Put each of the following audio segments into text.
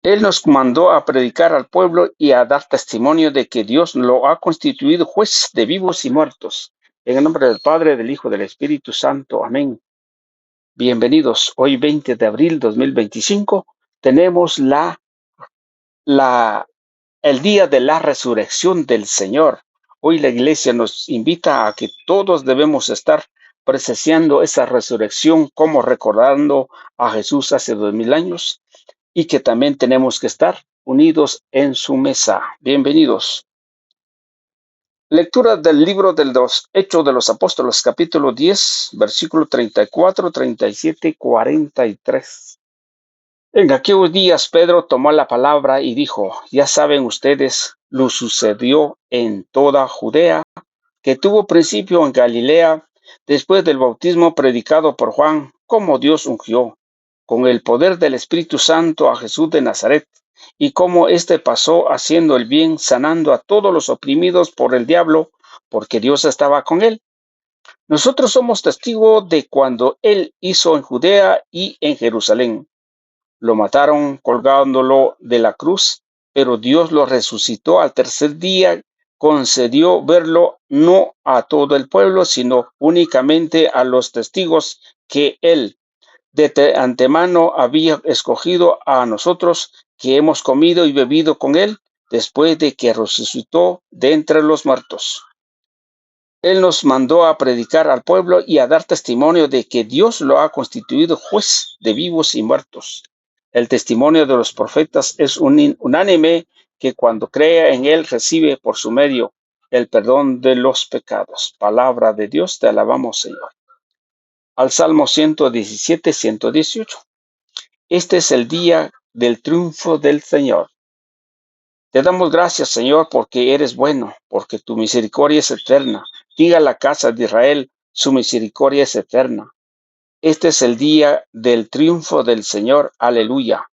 Él nos mandó a predicar al pueblo y a dar testimonio de que Dios lo ha constituido juez de vivos y muertos. En el nombre del Padre, del Hijo, del Espíritu Santo. Amén. Bienvenidos. Hoy 20 de abril 2025 tenemos la, el día de la resurrección del Señor. Hoy la iglesia nos invita a que todos debemos estar presenciando esa resurrección como recordando a Jesús hace 2000 años y que también tenemos que estar unidos en su mesa. Bienvenidos. Lectura del libro de los Hechos de los Apóstoles, capítulo 10, versículo 34, 37 y 43. En aquellos días Pedro tomó la palabra y dijo: ya saben ustedes lo sucedió en toda Judea, que tuvo principio en Galilea, después del bautismo predicado por Juan, cómo Dios ungió con el poder del Espíritu Santo a Jesús de Nazaret, y cómo éste pasó haciendo el bien, sanando a todos los oprimidos por el diablo, porque Dios estaba con él. Nosotros somos testigos de cuando él hizo en Judea y en Jerusalén. Lo mataron colgándolo de la cruz, pero Dios lo resucitó al tercer día, concedió verlo no a todo el pueblo, sino únicamente a los testigos que él de antemano había escogido, a nosotros que hemos comido y bebido con él después de que resucitó de entre los muertos. Él nos mandó a predicar al pueblo y a dar testimonio de que Dios lo ha constituido juez de vivos y muertos. El testimonio de los profetas es unánime, que cuando cree en él recibe por su medio el perdón de los pecados. Palabra de Dios, te alabamos, Señor. Al Salmo 117, 118. Este es el día del triunfo del Señor. Te damos gracias, Señor, porque eres bueno, porque tu misericordia es eterna. Diga la casa de Israel: su misericordia es eterna. Este es el día del triunfo del Señor. Aleluya.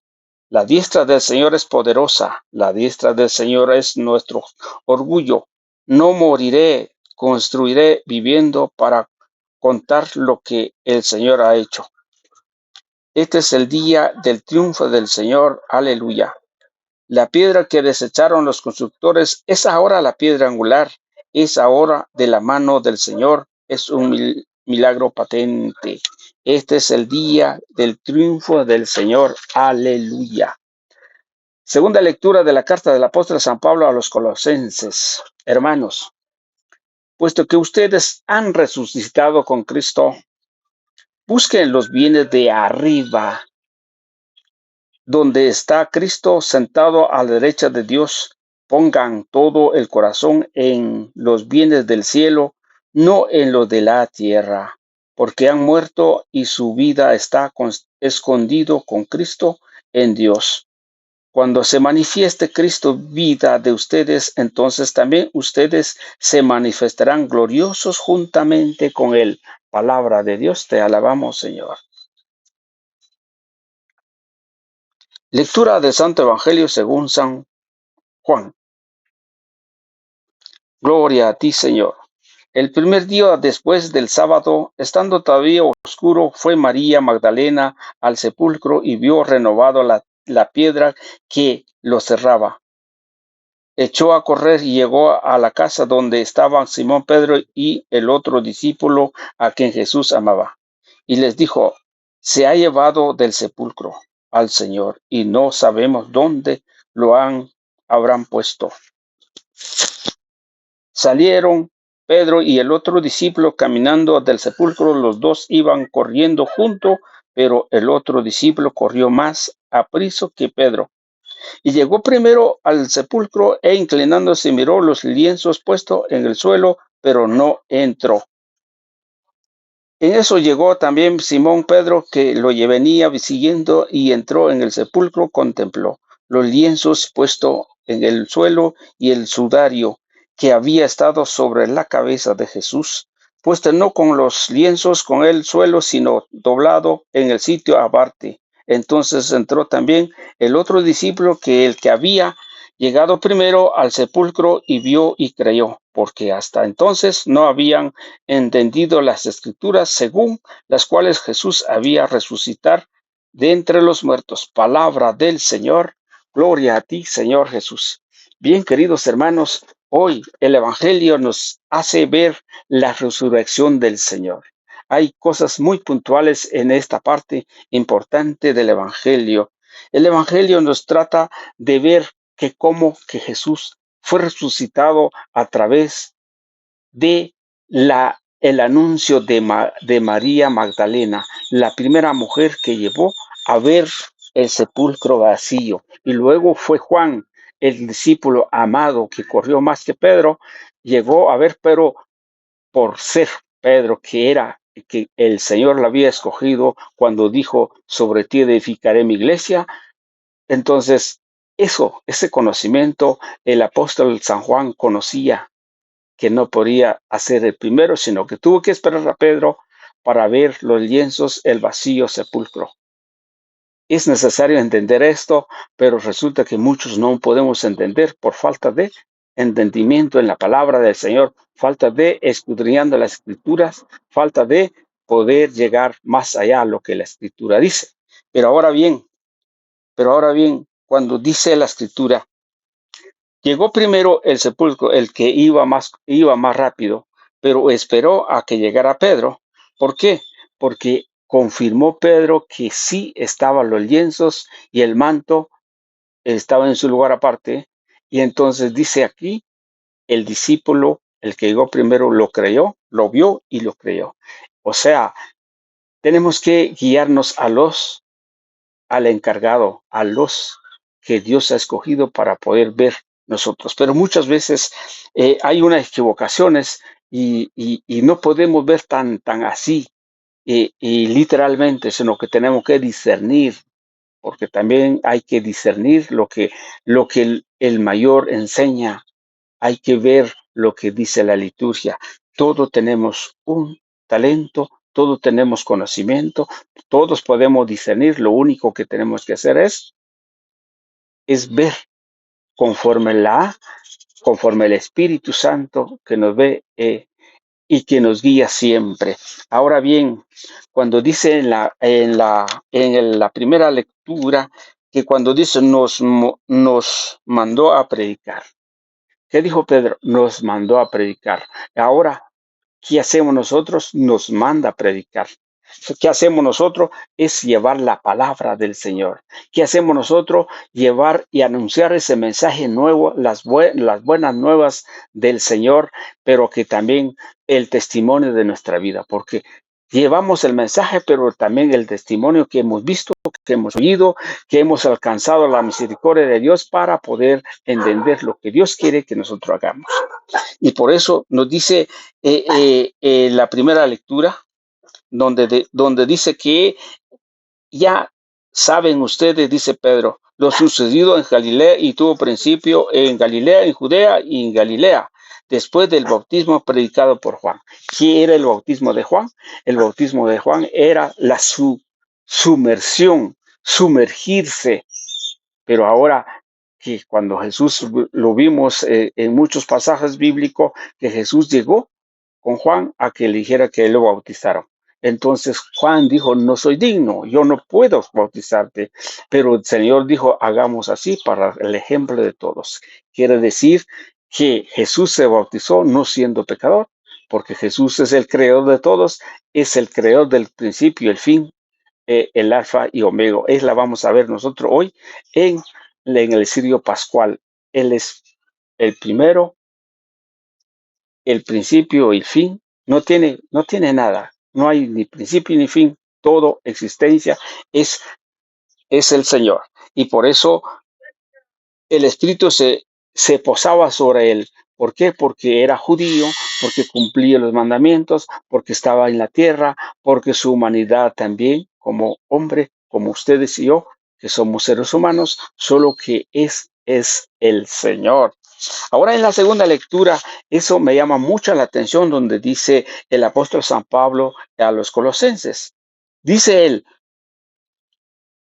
La diestra del Señor es poderosa. La diestra del Señor es nuestro orgullo. No moriré, construiré viviendo para contar lo que el Señor ha hecho. Este es el día del triunfo del Señor. Aleluya. La piedra que desecharon los constructores es ahora la piedra angular, es ahora de la mano del Señor, es un milagro patente. Este es el día del triunfo del Señor. Aleluya. Segunda lectura de la carta del apóstol San Pablo a los Colosenses. Hermanos, puesto que ustedes han resucitado con Cristo, busquen los bienes de arriba, donde está Cristo sentado a la derecha de Dios. Pongan todo el corazón en los bienes del cielo, no en lo de la tierra, porque han muerto y su vida está escondido con Cristo en Dios. Cuando se manifieste Cristo, vida de ustedes, entonces también ustedes se manifestarán gloriosos juntamente con Él. Palabra de Dios, te alabamos, Señor. Lectura del Santo Evangelio según San Juan. Gloria a ti, Señor. El primer día después del sábado, estando todavía oscuro, fue María Magdalena al sepulcro y vio renovado la piedra que lo cerraba. Echó a correr y llegó a la casa donde estaban Simón Pedro y el otro discípulo a quien Jesús amaba. Y les dijo: se ha llevado del sepulcro al Señor y no sabemos dónde lo habrán puesto. Salieron Pedro y el otro discípulo caminando del sepulcro. Los dos iban corriendo juntos, pero el otro discípulo corrió más aprisa que Pedro. Y llegó primero al sepulcro e inclinándose miró los lienzos puestos en el suelo, pero no entró. En eso llegó también Simón Pedro, que lo venía siguiendo, y entró en el sepulcro, contempló los lienzos puestos en el suelo y el sudario que había estado sobre la cabeza de Jesús, puesto no con los lienzos con el suelo, sino doblado en el sitio aparte. Entonces entró también el otro discípulo, que el que había llegado primero al sepulcro, y vio y creyó, porque hasta entonces no habían entendido las escrituras según las cuales Jesús había resucitar de entre los muertos. Palabra del Señor. Gloria a ti, Señor Jesús. Bien, queridos hermanos, hoy el Evangelio nos hace ver la resurrección del Señor. Hay cosas muy puntuales en esta parte importante del Evangelio. El Evangelio nos trata de ver que cómo que Jesús fue resucitado a través de el anuncio de María Magdalena, la primera mujer que llevó a ver el sepulcro vacío. Y luego fue Juan, el discípulo amado que corrió más que Pedro, llegó a ver, pero por ser Pedro, que el Señor lo había escogido cuando dijo, sobre ti edificaré mi iglesia. Entonces, ese conocimiento, el apóstol San Juan conocía que no podía hacer el primero, sino que tuvo que esperar a Pedro para ver los lienzos, el vacío sepulcro. Es necesario entender esto, pero resulta que muchos no podemos entender por falta de entendimiento en la palabra del Señor, falta de escudriñando las escrituras, falta de poder llegar más allá a lo que la escritura dice. Pero ahora bien, cuando dice la escritura, llegó primero el sepulcro, el que iba más rápido, pero esperó a que llegara Pedro. ¿Por qué? Porque confirmó Pedro que sí estaban los lienzos y el manto estaba en su lugar aparte. Y entonces dice aquí, el discípulo, el que llegó primero, lo creyó, lo vio y lo creyó. O sea, tenemos que guiarnos al encargado, a los que Dios ha escogido para poder ver nosotros. Pero muchas veces hay unas equivocaciones y no podemos ver tan así y literalmente, sino que tenemos que discernir, porque también hay que discernir lo que el mayor enseña. Hay que ver lo que dice la liturgia. Todos tenemos un talento, todos tenemos conocimiento, todos podemos discernir. Lo único que tenemos que hacer es ver conforme conforme el Espíritu Santo que nos ve y que nos guía siempre. Ahora bien, cuando dice en la primera lectura que cuando dice nos mandó a predicar. ¿Qué dijo Pedro? Nos mandó a predicar. Ahora, ¿qué hacemos nosotros? Nos manda a predicar. ¿Qué hacemos nosotros? Es llevar la palabra del Señor. ¿Qué hacemos nosotros? Llevar y anunciar ese mensaje nuevo, las buenas nuevas del Señor, pero que también el testimonio de nuestra vida, porque llevamos el mensaje, pero también el testimonio que hemos visto, que hemos oído, que hemos alcanzado la misericordia de Dios para poder entender lo que Dios quiere que nosotros hagamos. Y por eso nos dice la primera lectura, donde dice que ya saben ustedes, dice Pedro, lo sucedido en Galilea y tuvo principio en Galilea, en Judea y en Galilea, después del bautismo predicado por Juan. ¿Qué era el bautismo de Juan? El bautismo de Juan era la sumersión, sumergirse. Pero ahora que cuando Jesús lo vimos en muchos pasajes bíblicos, que Jesús llegó con Juan a que le dijera que él lo bautizaron. Entonces Juan dijo, no soy digno, yo no puedo bautizarte, pero el Señor dijo, hagamos así para el ejemplo de todos. Quiere decir que Jesús se bautizó no siendo pecador, porque Jesús es el creador de todos, es el creador del principio y el fin, el alfa y omega. Es la vamos a ver nosotros hoy en el Cirio Pascual. Él es el primero, el principio y el fin. No tiene nada. No hay ni principio ni fin. Todo existencia es, es el Señor. Y por eso el Espíritu se posaba sobre él. ¿Por qué? Porque era judío, porque cumplía los mandamientos, porque estaba en la tierra, porque su humanidad también, como hombre, como ustedes y yo, que somos seres humanos, solo que es el Señor. Ahora en la segunda lectura, eso me llama mucho la atención donde dice el apóstol San Pablo a los colosenses. Dice él,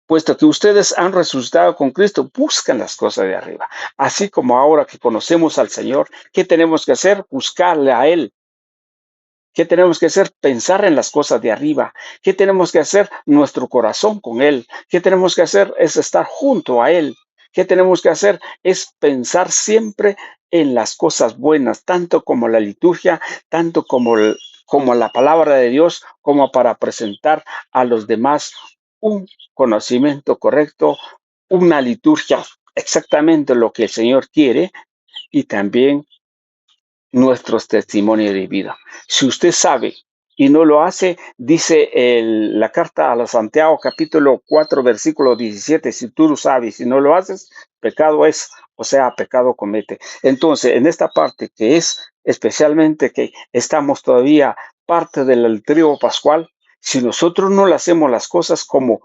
puesto que ustedes han resucitado con Cristo, buscan las cosas de arriba. Así como ahora que conocemos al Señor, ¿qué tenemos que hacer? Buscarle a Él. ¿Qué tenemos que hacer? Pensar en las cosas de arriba. ¿Qué tenemos que hacer? Nuestro corazón con Él. ¿Qué tenemos que hacer? Es estar junto a Él. ¿Qué tenemos que hacer? Es pensar siempre en las cosas buenas, tanto como la liturgia, tanto como la palabra de Dios, como para presentar a los demás un conocimiento correcto, una liturgia exactamente lo que el Señor quiere y también nuestros testimonios de vida. Si usted sabe y no lo hace, dice la carta a los Santiago capítulo 4 versículo 17, si tú lo sabes y no lo haces, pecado es, o sea, pecado comete. Entonces, en esta parte que es especialmente que estamos todavía parte del trío pascual, si nosotros no le hacemos las cosas como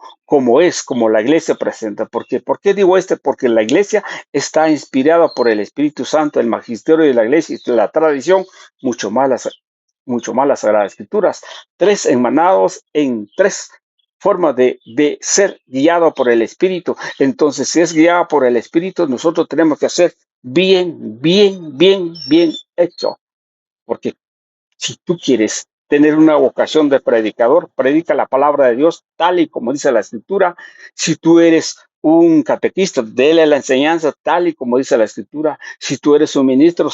la iglesia presenta, ¿por qué digo Porque la iglesia está inspirada por el Espíritu Santo, el magisterio de la iglesia y la tradición, mucho más las Sagradas Escrituras. Tres emanados en tres formas de ser guiado por el Espíritu. Entonces, si es guiado por el Espíritu, nosotros tenemos que hacer bien hecho. Porque si tú quieres tener una vocación de predicador, predica la palabra de Dios tal y como dice la Escritura. Si tú eres un catequista, déle la enseñanza tal y como dice la Escritura. Si tú eres un ministro,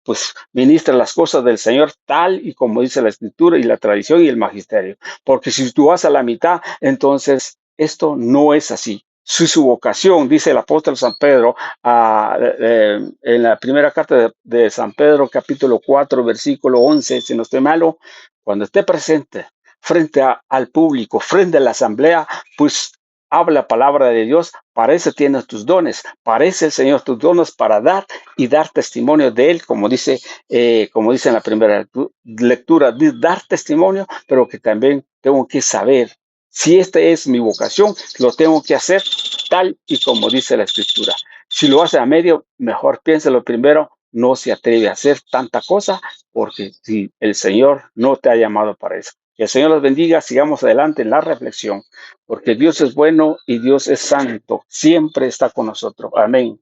pues ministra las cosas del Señor tal y como dice la Escritura y la tradición y el magisterio. Porque si tú vas a la mitad, entonces esto no es así. Si su vocación, dice el apóstol San Pedro, en la primera carta de San Pedro, capítulo 4, versículo 11, si no estoy malo, cuando esté presente frente al público, frente a la asamblea, pues habla palabra de Dios, para eso tienes tus dones, parece el Señor tus dones para dar y dar testimonio de Él, como dice en la primera lectura, dar testimonio, pero que también tengo que saber si esta es mi vocación, lo tengo que hacer tal y como dice la Escritura. Si lo hace a medio, mejor piénselo primero, no se atreve a hacer tanta cosa, porque si el Señor no te ha llamado para eso. Que el Señor los bendiga, sigamos adelante en la reflexión, porque Dios es bueno y Dios es santo, siempre está con nosotros. Amén.